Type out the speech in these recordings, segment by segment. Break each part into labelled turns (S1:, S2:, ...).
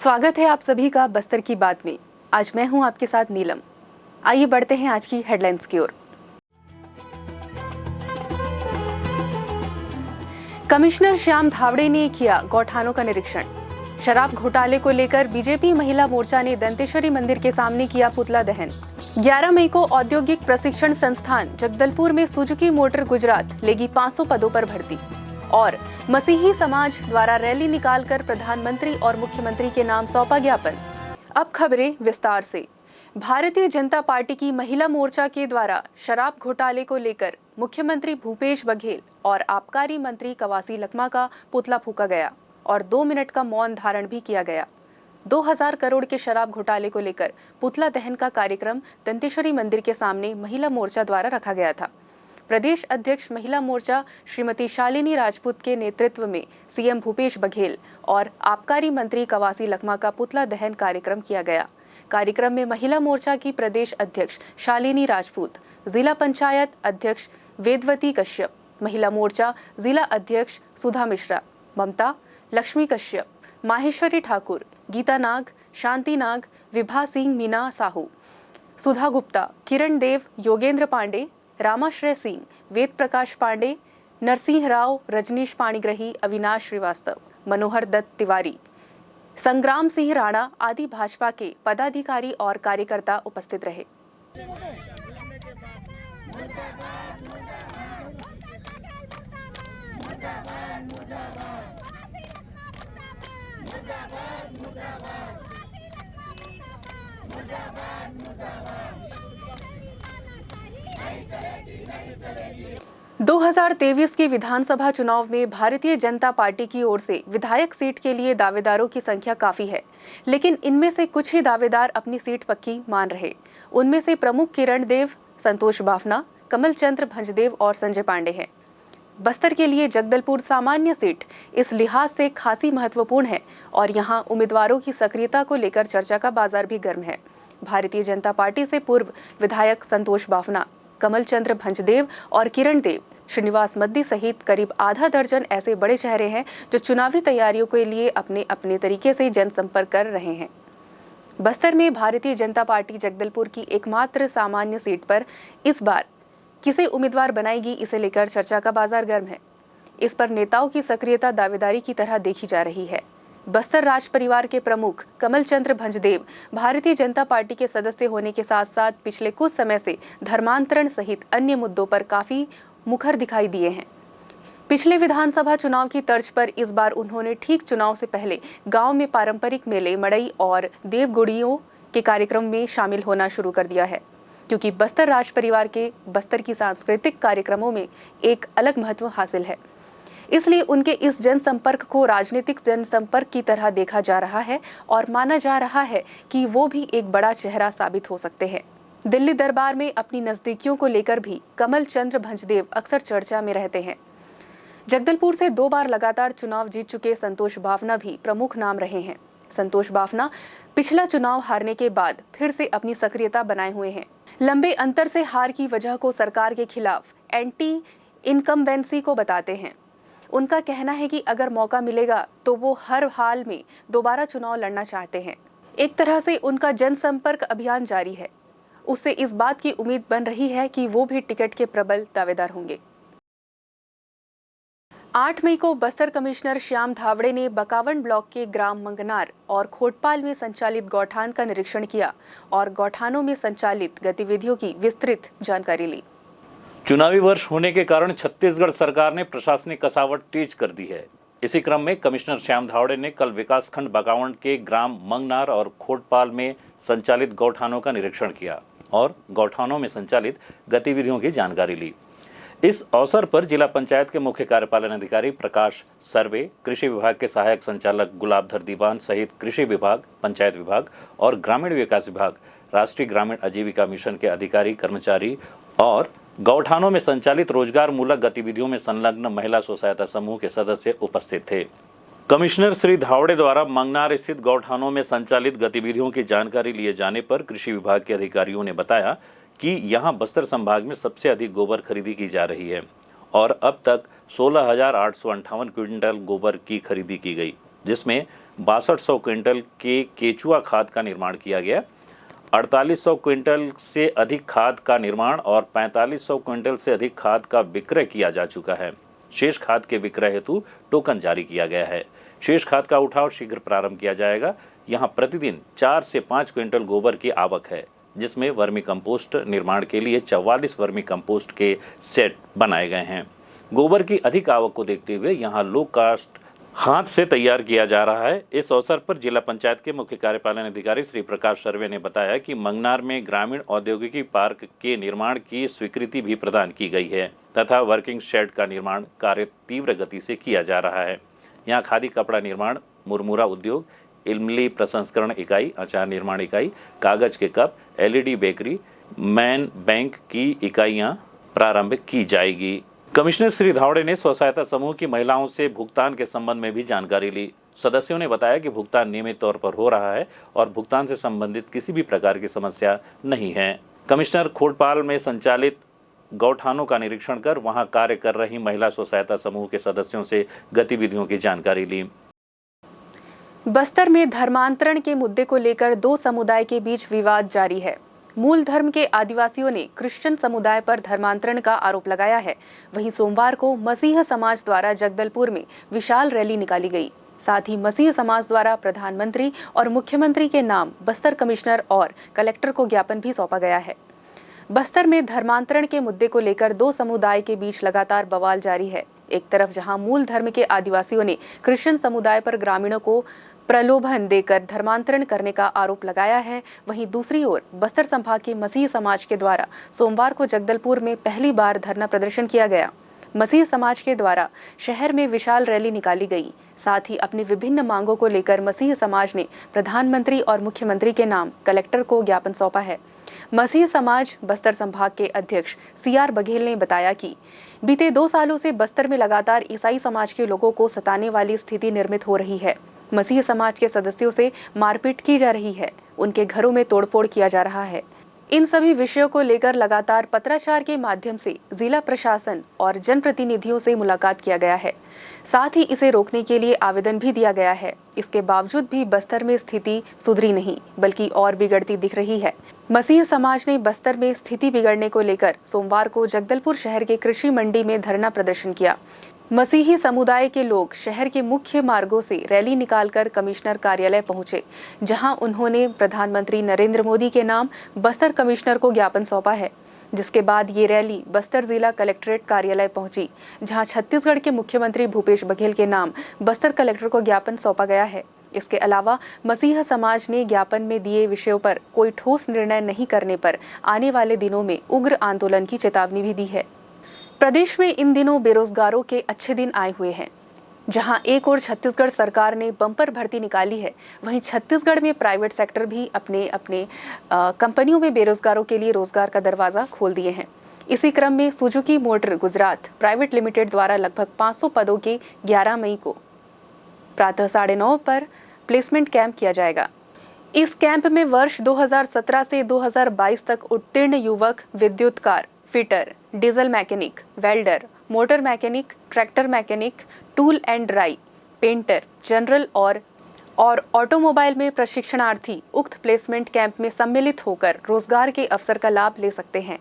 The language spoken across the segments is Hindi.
S1: स्वागत है आप सभी का बस्तर की बात में। आज मैं हूं आपके साथ नीलम। आइए बढ़ते हैं आज की हेडलाइंस की ओर। कमिश्नर श्याम धावड़े ने किया गौठानों का निरीक्षण। शराब घोटाले को लेकर बीजेपी महिला मोर्चा ने दंतेश्वरी मंदिर के सामने किया पुतला दहन। 11 मई को औद्योगिक प्रशिक्षण संस्थान जगदलपुर में सुजुकी मोटर गुजरात लेगी 500 पदों पर भर्ती। और मसीही समाज द्वारा रैली निकालकर प्रधानमंत्री और मुख्यमंत्री के नाम सौंपा ज्ञापन। अब खबरें विस्तार से। भारतीय जनता पार्टी की महिला मोर्चा के द्वारा शराब घोटाले को लेकर मुख्यमंत्री भूपेश बघेल और आबकारी मंत्री कवासी लखमा का पुतला फूंका गया और 2 मिनट का मौन धारण भी किया गया। 2000 करोड़ के शराब घोटाले को लेकर पुतला दहन का कार्यक्रम दंतेश्वरी मंदिर के सामने महिला मोर्चा द्वारा रखा गया था। प्रदेश अध्यक्ष महिला मोर्चा श्रीमती शालिनी राजपूत के नेतृत्व में सीएम भूपेश बघेल और आबकारी मंत्री कवासी लखमा का पुतला दहन कार्यक्रम किया गया। कार्यक्रम में महिला मोर्चा की प्रदेश अध्यक्ष शालिनी राजपूत, जिला पंचायत अध्यक्ष वेदवती कश्यप, महिला मोर्चा जिला अध्यक्ष सुधा मिश्रा, ममता, लक्ष्मी कश्यप, माहेश्वरी ठाकुर, गीता नाग, शांति नाग, विभा सिंह, मीना साहू, सुधा गुप्ता, किरण देव, योगेंद्र पांडे, रामाश्रय सिंह, वेद प्रकाश पांडे, नरसिंह राव, रजनीश पाणिग्रही, अविनाश श्रीवास्तव, मनोहर दत्त तिवारी, संग्राम सिंह राणा आदि भाजपा के पदाधिकारी और कार्यकर्ता उपस्थित रहे।
S2: चलेगी।
S1: 2023 के विधानसभा चुनाव में भारतीय जनता पार्टी की ओर से विधायक सीट के लिए दावेदारों की संख्या काफी है, लेकिन इनमें से कुछ ही दावेदार अपनी सीट पक्की मान रहे। उनमें से प्रमुख किरण देव, संतोष बाफना, कमल चंद्र भंजदेव और संजय पांडे हैं। बस्तर के लिए जगदलपुर सामान्य सीट इस लिहाज से खासी महत्वपूर्ण है और यहां उम्मीदवारों की सक्रियता को लेकर चर्चा का बाजार भी गर्म है। भारतीय जनता पार्टी से पूर्व विधायक संतोष बाफना, कमल चंद्र भंजदेव और किरण देव, श्रीनिवास मद्दी सहित करीब आधा दर्जन ऐसे बड़े चेहरे हैं जो चुनावी तैयारियों के लिए अपने अपने तरीके से जनसंपर्क कर रहे हैं। बस्तर में भारतीय जनता पार्टी जगदलपुर की एकमात्र सामान्य सीट पर इस बार किसे उम्मीदवार बनाएगी, इसे लेकर चर्चा का बाजार गर्म है। इस पर नेताओं की सक्रियता दावेदारी की तरह देखी जा रही है। बस्तर राज परिवार के प्रमुख कमल चंद्र भंजदेव भारतीय जनता पार्टी के सदस्य होने के साथ साथ पिछले कुछ समय से धर्मांतरण सहित अन्य मुद्दों पर काफी मुखर दिखाई दिए हैं। पिछले विधानसभा चुनाव की तर्ज पर इस बार उन्होंने ठीक चुनाव से पहले गांव में पारंपरिक मेले, मड़ई और देवगुड़ियों के कार्यक्रम में शामिल होना शुरू कर दिया है, क्योंकि बस्तर राज परिवार के बस्तर की सांस्कृतिक कार्यक्रमों में एक अलग महत्व हासिल है। इसलिए उनके इस जनसंपर्क को राजनीतिक जनसंपर्क की तरह देखा जा रहा है और माना जा रहा है कि वो भी एक बड़ा चेहरा साबित हो सकते हैं। दिल्ली दरबार में अपनी नजदीकियों को लेकर भी कमल चंद्र भंजदेव अक्सर चर्चा में रहते हैं। जगदलपुर से 2 बार लगातार चुनाव जीत चुके संतोष बाफना भी प्रमुख नाम रहे हैं। संतोष बाफना पिछला चुनाव हारने के बाद फिर से अपनी सक्रियता बनाए हुए हैं। लंबे अंतर से हार की वजह को सरकार के खिलाफ एंटी इनकम्बेंसी को बताते हैं। उनका कहना है कि अगर मौका मिलेगा तो वो हर हाल में दोबारा चुनाव लड़ना चाहते हैं। एक तरह से उनका जनसंपर्क अभियान जारी है। उससे इस बात की उम्मीद बन रही है कि वो भी टिकट के प्रबल दावेदार होंगे। 8 मई को बस्तर कमिश्नर श्याम धावड़े ने बकावन ब्लॉक के ग्राम मंगनार और खोटपाल में संचालित गौठान का निरीक्षण किया और गौठानों में संचालित गतिविधियों की विस्तृत जानकारी ली।
S2: चुनावी वर्ष होने के कारण छत्तीसगढ़ सरकार ने प्रशासनिक कसावट तेज कर दी है। इसी क्रम में कमिश्नर श्याम धावड़े ने कल विकासखंड बकावंड के ग्राम मंगनार और खोटपाल में संचालित गौठानों का निरीक्षण किया और गौठानों में संचालित गतिविधियों की जानकारी ली। इस अवसर पर जिला पंचायत के मुख्य कार्यपालन अधिकारी प्रकाश सर्वे, कृषि विभाग के सहायक संचालक गुलाबधर दीवान सहित कृषि विभाग, पंचायत विभाग और ग्रामीण विकास विभाग, राष्ट्रीय ग्रामीण आजीविका मिशन के अधिकारी, कर्मचारी और गौठानों में संचालित रोजगार मूलक गतिविधियों में संलग्न महिला स्व सहायता समूह के सदस्य उपस्थित थे। कमिश्नर श्री धावड़े द्वारा मंगनार स्थित गौठानों में संचालित गतिविधियों की जानकारी लिए जाने पर कृषि विभाग के अधिकारियों ने बताया कि यहां बस्तर संभाग में सबसे अधिक गोबर खरीदी की जा रही है और अब तक 16,858 क्विंटल गोबर की खरीदी की गई, जिसमें 6200 क्विंटल के केचुआ खाद का निर्माण किया गया। 4800 क्विंटल से अधिक खाद का निर्माण और 4500 क्विंटल से अधिक खाद का विक्रय किया जा चुका है। शेष खाद के विक्रय हेतु टोकन जारी किया गया है। शेष खाद का उठाव शीघ्र प्रारंभ किया जाएगा। यहां प्रतिदिन 4 से 5 क्विंटल गोबर की आवक है, जिसमें वर्मी कंपोस्ट निर्माण के लिए 44 वर्मी कंपोस्ट के सेट बनाए गए हैं। गोबर की अधिक आवक को देखते हुए यहां लो कास्ट हाथ से तैयार किया जा रहा है। इस अवसर पर जिला पंचायत के मुख्य कार्यपालन अधिकारी श्री प्रकाश सर्वे ने बताया कि मंगनार में ग्रामीण औद्योगिकी पार्क के निर्माण की स्वीकृति भी प्रदान की गई है तथा वर्किंग शेड का निर्माण कार्य तीव्र गति से किया जा रहा है। यहाँ खादी कपड़ा निर्माण, मुरमुरा उद्योग, इमली प्रसंस्करण इकाई, अचार निर्माण इकाई, कागज के cup, LED bakery, man bank की इकाइयां प्रारंभ की जाएगी। कमिश्नर श्री धावड़े ने स्व सहायता समूह की महिलाओं से भुगतान के संबंध में भी जानकारी ली। सदस्यों ने बताया कि भुगतान नियमित तौर पर हो रहा है और भुगतान से संबंधित किसी भी प्रकार की समस्या नहीं है। कमिश्नर खोटपाल में संचालित गौठानों का निरीक्षण कर वहां कार्य कर रही महिला स्व सहायता समूह के सदस्यों से गतिविधियों की जानकारी ली।
S1: बस्तर में धर्मांतरण के मुद्दे को लेकर दो समुदाय के बीच विवाद जारी है। मूल धर्म के आदिवासियों ने क्रिश्चियन समुदाय पर धर्मांतरण का आरोप लगाया है। वहीं सोमवार को मसीह समाज द्वारा जगदलपुर में विशाल रैली निकाली गई। साथ ही मसीह समाज द्वारा प्रधानमंत्री और मुख्यमंत्री के नाम बस्तर कमिश्नर और कलेक्टर को ज्ञापन भी सौंपा गया है। बस्तर में धर्मांतरण के मुद्दे को लेकर दो समुदाय के बीच लगातार बवाल जारी है। एक तरफ जहां मूल धर्म के आदिवासियों ने क्रिश्चियन समुदाय पर ग्रामीणों को प्रलोभन देकर धर्मांतरण करने का आरोप लगाया है, वहीं दूसरी ओर बस्तर संभाग के मसीह समाज के द्वारा सोमवार को जगदलपुर में पहली बार धरना प्रदर्शन किया गया। मसीह समाज के द्वारा शहर में विशाल रैली निकाली गई। साथ ही अपनी विभिन्न मांगों को लेकर मसीह समाज ने प्रधानमंत्री और मुख्यमंत्री के नाम कलेक्टर को ज्ञापन सौंपा है। मसीह समाज बस्तर संभाग के अध्यक्ष CR बघेल ने बताया कि बीते 2 सालों से बस्तर में लगातार ईसाई समाज के लोगों को सताने वाली स्थिति निर्मित हो रही है। मसीह समाज के सदस्यों से मारपीट की जा रही है, उनके घरों में तोड़फोड़ किया जा रहा है। इन सभी विषयों को लेकर लगातार पत्राचार के माध्यम से जिला प्रशासन और जनप्रतिनिधियों से मुलाकात किया गया है। साथ ही इसे रोकने के लिए आवेदन भी दिया गया है। इसके बावजूद भी बस्तर में स्थिति सुधरी नहीं, बल्कि और बिगड़ती दिख रही है। मसीह समाज ने बस्तर में स्थिति बिगड़ने को लेकर सोमवार को जगदलपुर शहर के कृषि मंडी में धरना प्रदर्शन किया। मसीही समुदाय के लोग शहर के मुख्य मार्गों से रैली निकालकर कमिश्नर कार्यालय पहुंचे, जहां उन्होंने प्रधानमंत्री नरेंद्र मोदी के नाम बस्तर कमिश्नर को ज्ञापन सौंपा है। जिसके बाद ये रैली बस्तर जिला कलेक्ट्रेट कार्यालय पहुंची, जहां छत्तीसगढ़ के मुख्यमंत्री भूपेश बघेल के नाम बस्तर कलेक्टर को ज्ञापन सौंपा गया है। इसके अलावा मसीह समाज ने ज्ञापन में दिए विषयों पर कोई ठोस निर्णय नहीं करने पर आने वाले दिनों में उग्र आंदोलन की चेतावनी भी दी है। प्रदेश में इन दिनों बेरोजगारों के अच्छे दिन आए हुए हैं। जहां एक ओर छत्तीसगढ़ सरकार ने बम्पर भर्ती निकाली है, वहीं छत्तीसगढ़ में प्राइवेट सेक्टर भी अपने कंपनियों में बेरोजगारों के लिए रोजगार का दरवाजा खोल दिए हैं। इसी क्रम में Suzuki motor Gujarat private limited द्वारा लगभग 500 पदों के 11 मई को प्रातः 9:30 पर प्लेसमेंट कैंप किया जाएगा। इस कैंप में वर्ष 2017 से 2022 तक उत्तीर्ण युवक विद्युतकार, fitter, diesel mechanic, welder, motor mechanic, tractor mechanic, tool and die, painter, general और ऑटोमोबाइल में प्रशिक्षणार्थी उक्त प्लेसमेंट कैंप में सम्मिलित होकर रोजगार के अवसर का लाभ ले सकते हैं।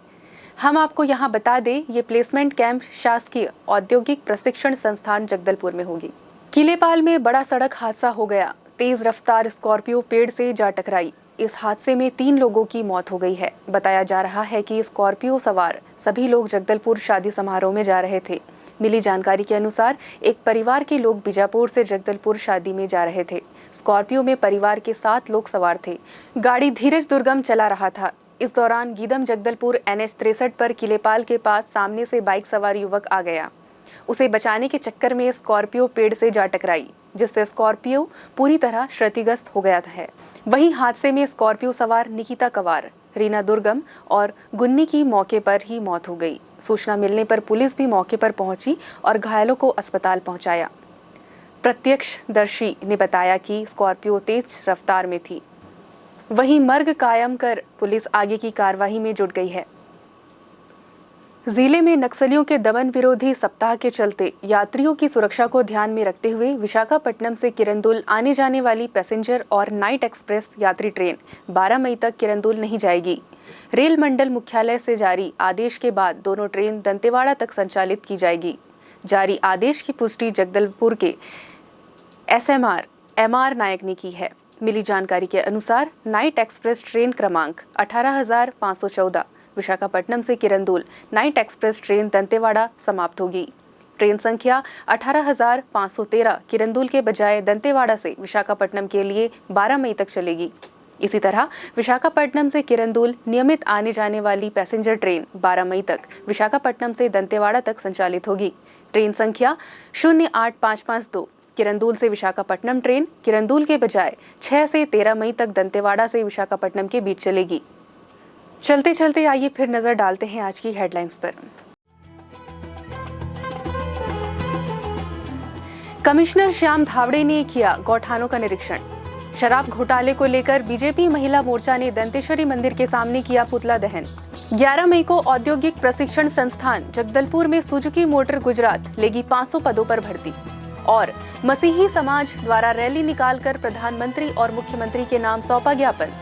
S1: हम आपको यहां बता दें, ये प्लेसमेंट कैंप शासकीय औद्योगिक प्रशिक्षण संस्थान जगदलपुर में होगी। किलेपाल में बड़ा सड़क हादसा हो गया। तेज रफ्तार स्कॉर्पियो पेड़ से जा टकराई। इस हादसे में 3 लोगों की मौत हो गई है। बताया जा रहा है कि स्कॉर्पियो सवार सभी लोग जगदलपुर शादी समारोह में जा रहे थे। मिली जानकारी के अनुसार एक परिवार के लोग बीजापुर से जगदलपुर शादी में जा रहे थे। स्कॉर्पियो में परिवार के 7 लोग सवार थे। गाड़ी धीरज दुर्गम चला रहा था। इस दौरान गीदम जगदलपुर NH 63 पर किलेपाल के पास सामने से बाइक सवार युवक आ गया। उसे बचाने के चक्कर में स्कॉर्पियो पेड़ से जा टकराई, जिससे स्कॉर्पियो पूरी तरह क्षतिग्रस्त हो गया था। वहीं हादसे में स्कॉर्पियो सवार निकिता कवार, रीना दुर्गम और गुन्नी की मौके पर ही मौत हो गई। सूचना मिलने पर पुलिस भी मौके पर पहुंची और घायलों को अस्पताल पहुंचाया। प्रत्यक्षदर्शी ने बताया कि स्कॉर्पियो तेज रफ्तार में थी। वहीं मर्ग कायम कर पुलिस आगे की कार्रवाई में जुट गई है। जिले में नक्सलियों के दमन विरोधी सप्ताह के चलते यात्रियों की सुरक्षा को ध्यान में रखते हुए विशाखापट्टनम से किरंदुल आने जाने वाली पैसेंजर और नाइट एक्सप्रेस यात्री ट्रेन 12 मई तक किरंदुल नहीं जाएगी। रेल मंडल मुख्यालय से जारी आदेश के बाद दोनों ट्रेन दंतेवाड़ा तक संचालित की जाएगी। जारी आदेश की पुष्टि जगदलपुर के SMR MR नायक ने की है। मिली जानकारी के अनुसार नाइट एक्सप्रेस ट्रेन क्रमांक 18,514 विशाखापट्टनम से Kirandul night express train Dantewada समाप्त होगी। ट्रेन संख्या 18,513 किरंदुल के बजाय दंतेवाड़ा से विशाखापट्टनम के लिए 12 मई तक चलेगी। इसी तरह विशाखापट्टनम से किरंदुल नियमित आने जाने वाली पैसेंजर ट्रेन 12 मई तक विशाखापट्टनम से दंतेवाड़ा तक संचालित होगी। ट्रेन संख्या 08552 किरंदुल से विशाखापट्टनम ट्रेन किरंदुल के बजाय 6 से 13 मई तक दंतेवाड़ा से विशाखापट्टनम के बीच चलेगी। चलते चलते आइए फिर नजर डालते हैं आज की हेडलाइंस पर। कमिश्नर श्याम धावड़े ने किया गौठानों का निरीक्षण। शराब घोटाले को लेकर बीजेपी महिला मोर्चा ने दंतेश्वरी मंदिर के सामने किया पुतला दहन। 11 मई को औद्योगिक प्रशिक्षण संस्थान जगदलपुर में सुजुकी मोटर गुजरात लेगी 500 पदों पर भर्ती। और मसीही समाज द्वारा रैली निकालकर प्रधानमंत्री और मुख्यमंत्री के नाम सौंपा ज्ञापन।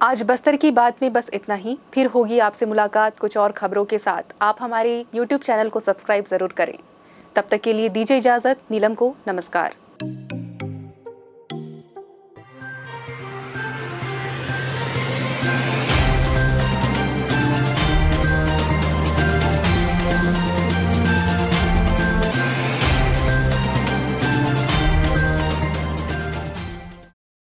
S1: आज बस्तर की बात में बस इतना ही। फिर होगी आपसे मुलाकात कुछ और खबरों के साथ। आप हमारे YouTube चैनल को सब्सक्राइब जरूर करें। तब तक के लिए दीजिए इजाजत। नीलम को नमस्कार।